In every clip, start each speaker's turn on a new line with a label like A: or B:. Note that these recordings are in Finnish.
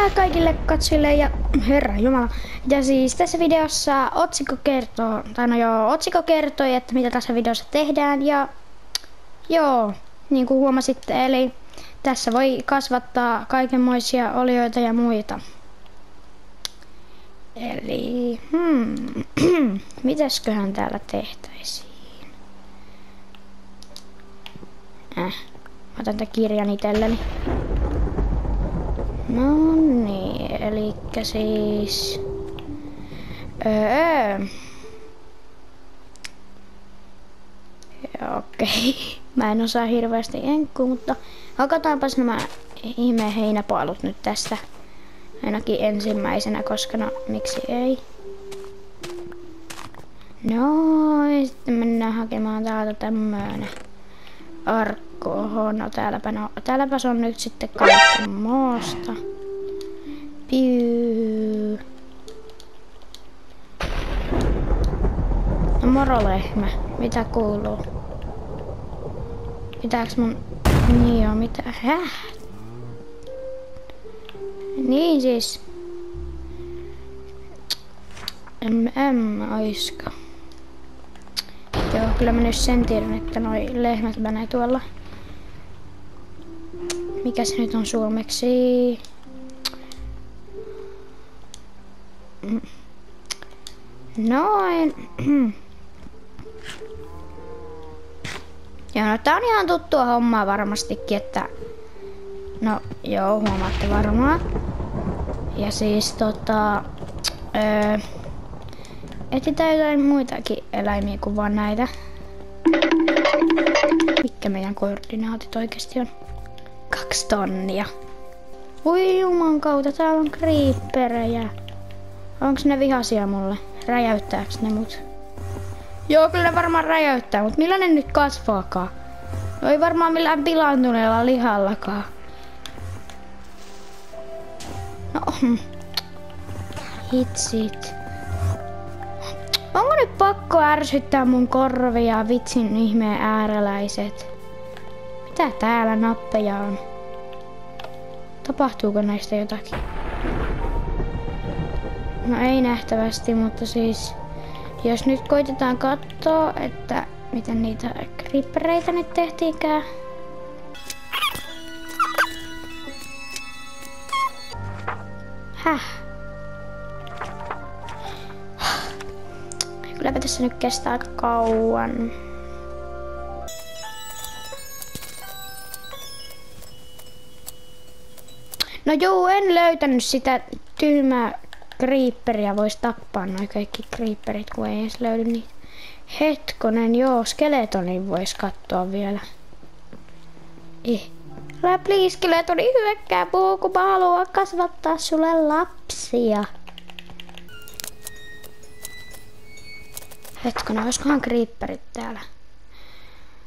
A: Moi kaikille katsojille ja herra jumala. Ja siis tässä videossa otsikko kertoo, otsikko kertoi, että mitä tässä videossa tehdään ja joo, niin kuin huomasitte, eli tässä voi kasvattaa kaikenmoisia olioita ja muita. Eli mitäsköhän täällä tehtäisiin? Mä otan tämän kirjan itselleni. No niin, elikkä siis... Okei, mä en osaa hirveästi enkkua, mutta hakataanpas nämä ihme heinäpaalut nyt tästä. Ainakin ensimmäisenä, koska no miksi ei. No, ja sitten mennään hakemaan täältä tämmönen arkku. Oho, no täälläpäs on nyt sitten kaikki moosta. Piu. No moro lehmä, mitä kuuluu? Pitääks mun... Niin joo, mitä? Häh? Niin siis... Oisko? Joo, kyllä mä nyt sen tiedän, että noi lehmät menee tuolla. Mikä se nyt on suomeksi? Noin. Joo, no tää on ihan tuttua hommaa varmastikin, että... No joo, huomaatte varmaan. Ja siis etsitään jotain muitakin eläimiä kuin vaan näitä. Mikä meidän koordinaatit oikeesti on? 2 tonnia. Ui juman kautta, täällä on creeperejä. Onks ne vihaisia mulle? Räjäyttääks ne mut? Joo, kyllä ne varmaan räjäyttää, mut millä ne nyt kasvaakaan? No ei varmaan millään pilaantuneella lihallakaan. No, hitsit. Onko nyt pakko ärsyttää mun korvia, vitsin ihmeen ääreläiset? Mitä täällä nappeja on? Tapahtuuko näistä jotakin? No ei nähtävästi, mutta siis... Jos nyt koitetaan katsoa, että miten niitä creepereitä nyt tehtiinkään. Häh? Kylläpä tässä nyt kestää aika kauan. No juu, en löytänyt sitä tyhmää creeperia. Vois tappaa noi kaikki creeperit, kun ei edes löydy niitä. Hetkonen, joo, skeletonin vois katsoa vielä. Älä please, skeletoni, hyökkää puu, kun mä haluan kasvattaa sulle lapsia. Hetkonen, oiskohan creeperit täällä?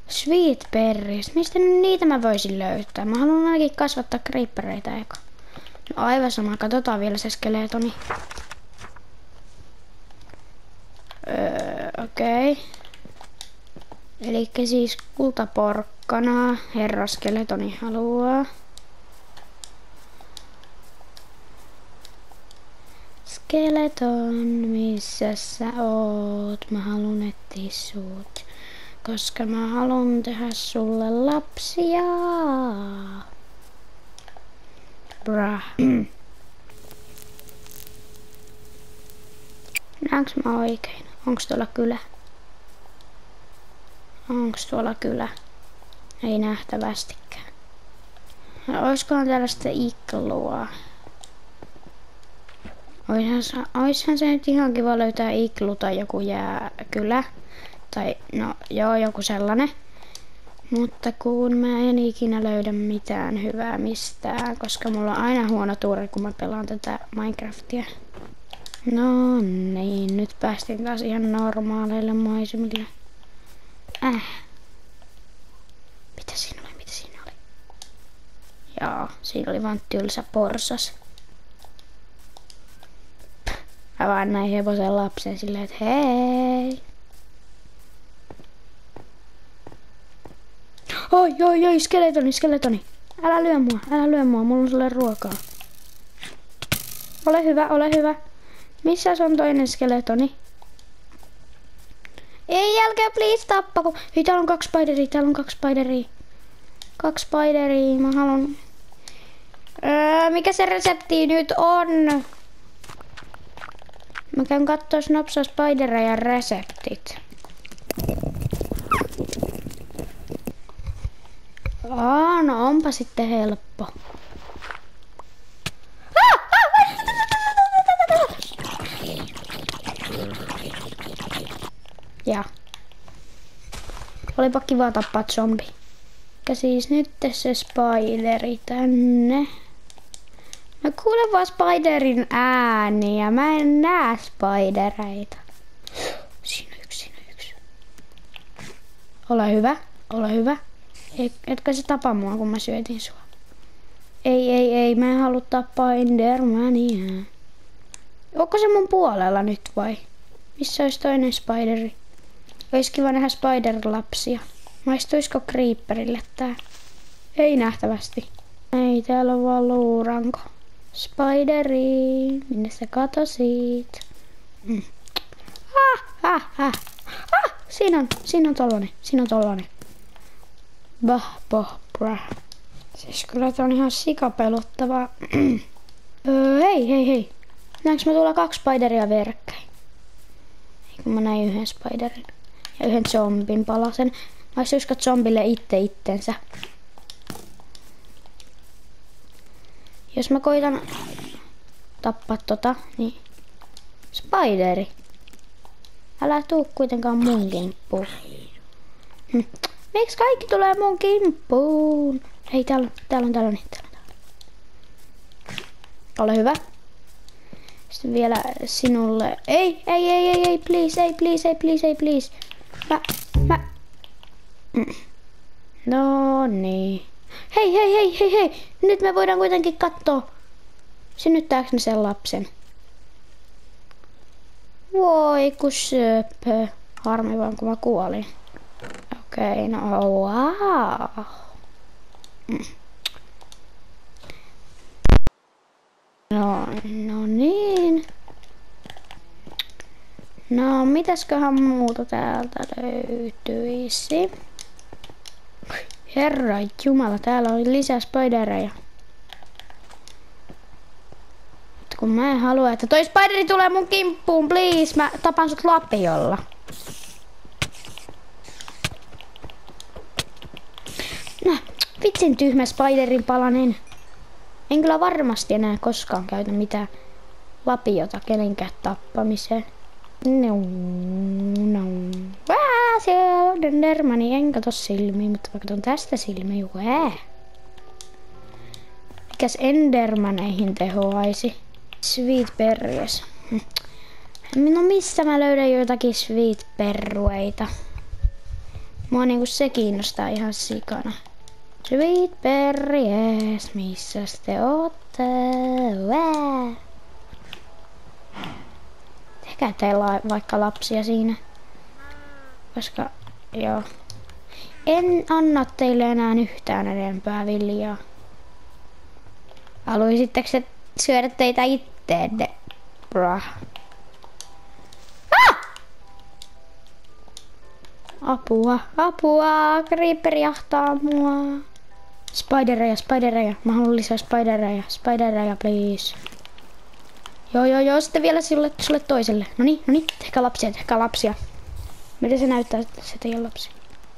A: Sweet berries, mistä niitä mä voisin löytää? Mä haluan ainakin kasvattaa creepereitä eka. No aivan sama, katsotaan vielä se skeletoni. Okei. Elikkä siis kultaporkkanaa herra skeletoni haluaa. Skeleton, missä sä oot? Mä haluun etsiä sut, koska mä haluun tehdä sulle lapsia. Brah. Näenkö mä oikein? Onks tuolla kylä? Onks tuolla kylä? Ei nähtävästikään. No, oiskohan täällä sitten iglua? Oishan se nyt ihan kiva löytää iglu tai joku jääkylä. Tai no joo, joku sellainen. Mutta kun mä en ikinä löydä mitään hyvää mistään, koska mulla on aina huono tuuri, kun mä pelaan tätä Minecraftia. No niin, nyt päästiin taas ihan normaaleille maisemille. Mitä siinä oli? Mitä siinä oli? Joo, siinä oli vaan tylsä porsas. Mä vaan näin hevosen lapsen silleen, että hei. Oi, skeletoni. Älä lyö mua, mulla on sulle ruokaa. Ole hyvä, ole hyvä. Missä on toinen skeletoni? Ei, älkää please tappako. Hei, täällä on 2 spideria, täällä on 2 spideria. 2 spideria, mä haluan... mikä se resepti nyt on? Mä käyn kattoo nopsaa spidereja reseptit. No onpa sitten helppo. Ja. Olipa kiva tappaa zombi. Ja siis nyt se spideri tänne. Mä kuulen vaan spiderin ääniä. Mä en näe spidereita. Siinä on yksi, siinä on yksi. Ole hyvä, ole hyvä. Etkö se tapa mua, kun mä syötin sua? Ei, mä en halua tappaa Endermania. Onko se mun puolella nyt vai? Missä olisi toinen spideri? Olisi kiva nähdä spider-lapsia. Maistuisiko creeperille tää? Ei nähtävästi. Ei, täällä on vaan luuranko. Spideri, minne sä katosit? Siinä on tollanen. Brah. Siis kyllä tää on ihan sikapelottavaa. Hei. Näenkö mä tulla 2 spideria vierekkäin? Kun mä näin yhden spiderin ja yhden zombin palasen. Maistuisiko zombille itsensä? Jos mä koitan tappaa niin... Spideri! Älä tuu kuitenkaan mun kimppuun. Miksi kaikki tulee mun kimppuun? Hei, täällä on. Ole hyvä. Sitten vielä sinulle. Ei, please. Mä. No niin. Hei. Nyt me voidaan kuitenkin katsoa. Synnyttääkö ne sen lapsen? Voi kun söpö. Harmi vaan kun mä kuolin. Okei, no wow. No niin. No mitäsköhän muuta täältä löytyisi? Herra Jumala, täällä oli lisää spidereja. Mutta kun mä en halua, että toi spideri tulee mun kimppuun, please. Mä tapan sut lapiolla. Vitsin tyhmä spiderin palanen. En kyllä varmasti enää koskaan käytä mitään lapiota kenenkään tappamiseen. No. Se on Endermani, en kato silmiä, mutta mä katon tästä silmiä. Mikäs Endermaneihin tehoaisi? Sweet berries. No missä mä löydän jotakin sweet perrueita? Mua niinku se kiinnostaa ihan sikana. Sweet berries, missä te ootte? Tehkää teillä vaikka lapsia siinä. Koska, joo. En anna teille enää yhtään enempää viljaa. Haluaisitteko se syödä teitä itteenne? Brah. Apua, creeper jahtaa mua. Spidereja. Mä haluan lisää spidereja, please. Joo, sitten vielä sulle toiselle. Noniin, tehkää lapsia. Miten se näyttää, se teidän lapsi?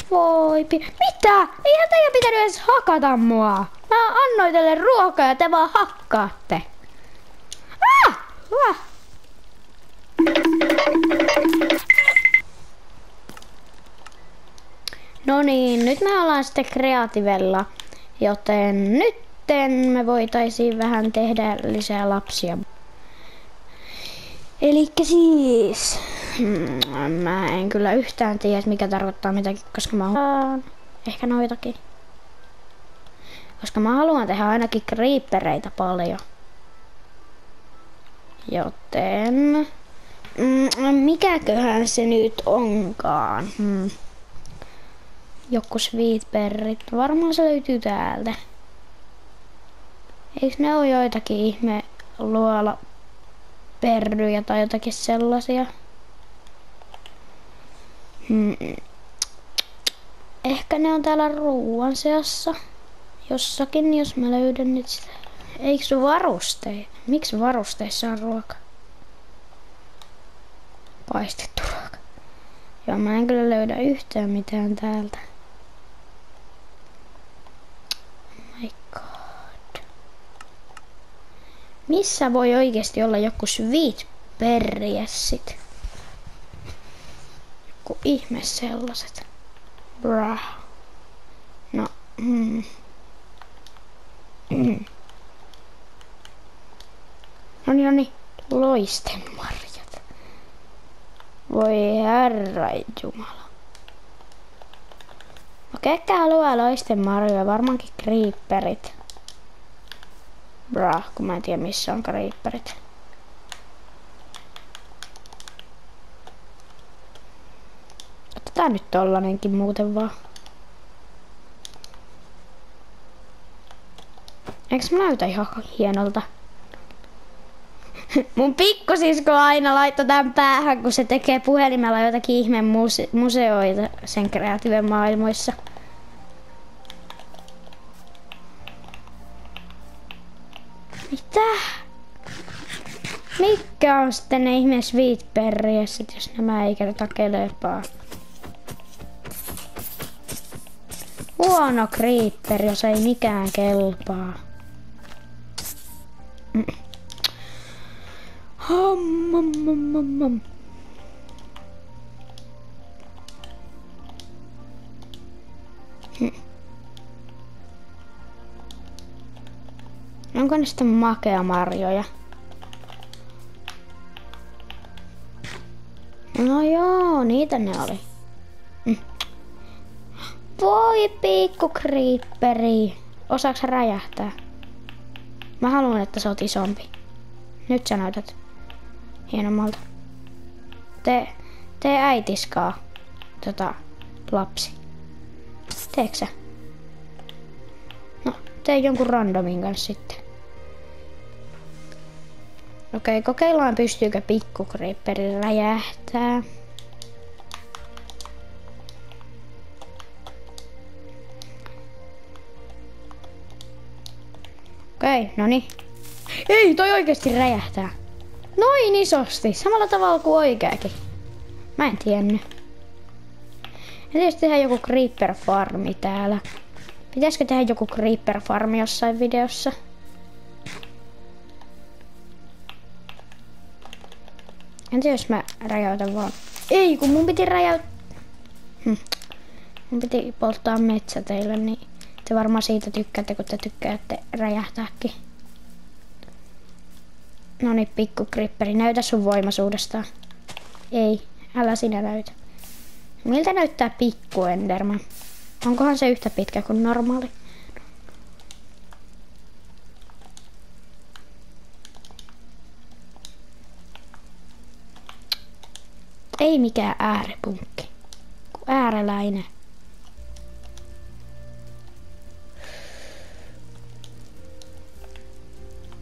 A: Mitä? Eihän teidän pitänyt edes hakata mua. Mä annoin teille ruokaa ja te vaan hakkaatte. No niin, nyt me ollaan sitten kreativella, joten nytten me voitaisiin vähän tehdä lisää lapsia. Elikkä siis, mä en kyllä yhtään tiedä mikä tarkoittaa mitäkin, koska mä haluan ehkä noitakin. Koska mä haluan tehdä ainakin creepereitä paljon. Joten, mikäköhän se nyt onkaan? Joku sweetberrit. Varmaan se löytyy täältä. Eikö ne ole joitakin ihme perryjä tai jotakin sellaisia. Ehkä ne on täällä ruuan seassa. Jossakin, jos mä löydän nyt sitä. Eikö varusteita? Miksi varusteissa on ruoka? Paistettu ruoka. Joo, mä en kyllä löydä yhtään mitään täältä. Oh my god. Missä voi oikeesti olla joku sweet berries? Joku ihme sellaiset. Brah. No, Noni, loistemarjat. Voi herra jumala. No ketkä haluaa loistemarjoja? Varmaankin creeperit. Brah, kun mä en tiedä missä on creeperit. Otetaan nyt tollanenkin muuten vaan. Eiks mä näytä ihan hienolta? Mun pikkusisko aina laittoi tän päähän, kun se tekee puhelimella jotakin ihmeen museoita sen kreatiiven maailmoissa. Mitä? Mikä on sitten ne ihmeen sweet berriesit, jos nämä ei kerta kelepaa? Huono creeper, jos ei mikään kelpaa. Onko ne sitten makeamarjoja? No joo, niitä ne oli. Voi pikku creeperi. Osaaks sä räjähtää? Mä haluan, että sä oot isompi. Nyt sä näytät hienommalta. Tee äitiskaa. Lapsi. Teekö sä? No, tee jonkun randomin kanssa sitten. Okei, kokeillaan pystyykö pikku creeperi räjähtää. Okei, noni. Ei, toi oikeesti räjähtää. Noin isosti, samalla tavalla kuin oikeakin. Mä en tiennyt. Ja tietysti tehdä joku creeper farmi täällä. Pitäisikö tehdä joku creeper farmi jossain videossa? Entä jos mä räjäytän vaan? Ei, kun mun piti räjäyttää. Mun piti polttaa metsä teille, niin te varmaan siitä tykkäätte, kun te tykkäätte räjähtääkin. Noniin, pikku creeperi, näytä sun voimaisuudestaan. Ei, älä sinä näytä. Miltä näyttää pikku Enderman? Onkohan se yhtä pitkä kuin normaali? Ei mikään ääripunkki, kun ääreläinen.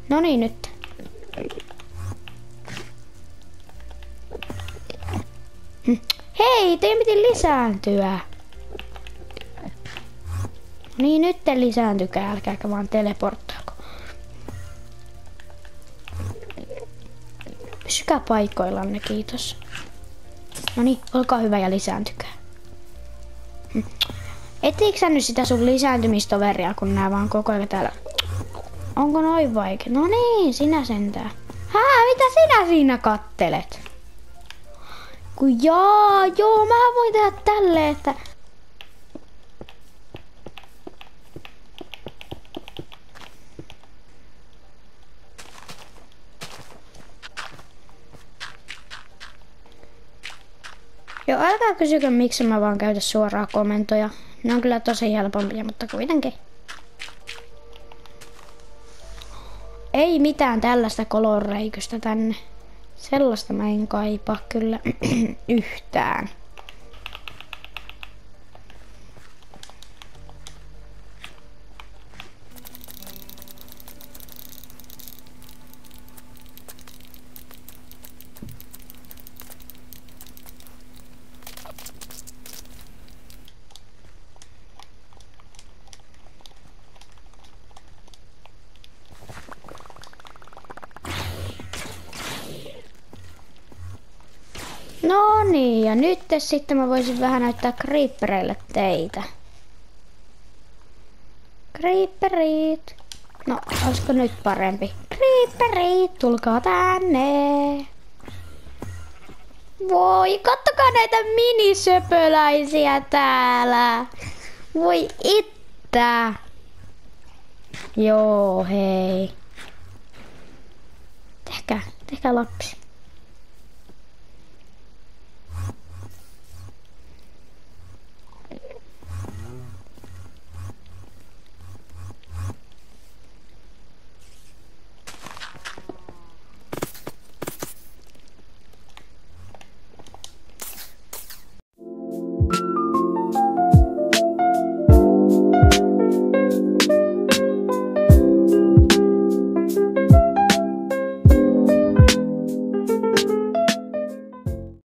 A: No niin nyt. Hei, teidän piti lisääntyä. Niin nyt te lisääntykää, älkääkä vaan teleporttaako. Pysykää paikoillanne, kiitos. No niin, olkaa hyvä ja lisääntykää. Etsiikö sä nyt sitä sun lisääntymistoveria, kun nää vaan koko ajan täällä? Onko noin vaikea? No niin, sinä sentään. Mitä sinä siinä kattelet? Joo, mä voin tehdä tälleen, että... Joo, älkää kysykö, miksi mä vaan käytä suoraa komentoja. Ne on kyllä tosi helpompia, mutta kuitenkin. Ei mitään tällaista kolorreikystä tänne. Sellaista mä en kaipaa kyllä yhtään. No niin, ja nyt sitten mä voisin vähän näyttää creepereille teitä. Creeperit. No, olisiko nyt parempi? Creeperit, tulkaa tänne. Voi, kattokaa näitä minisöpöläisiä täällä. Voi ittä. Joo, hei. Tehkää lapsi.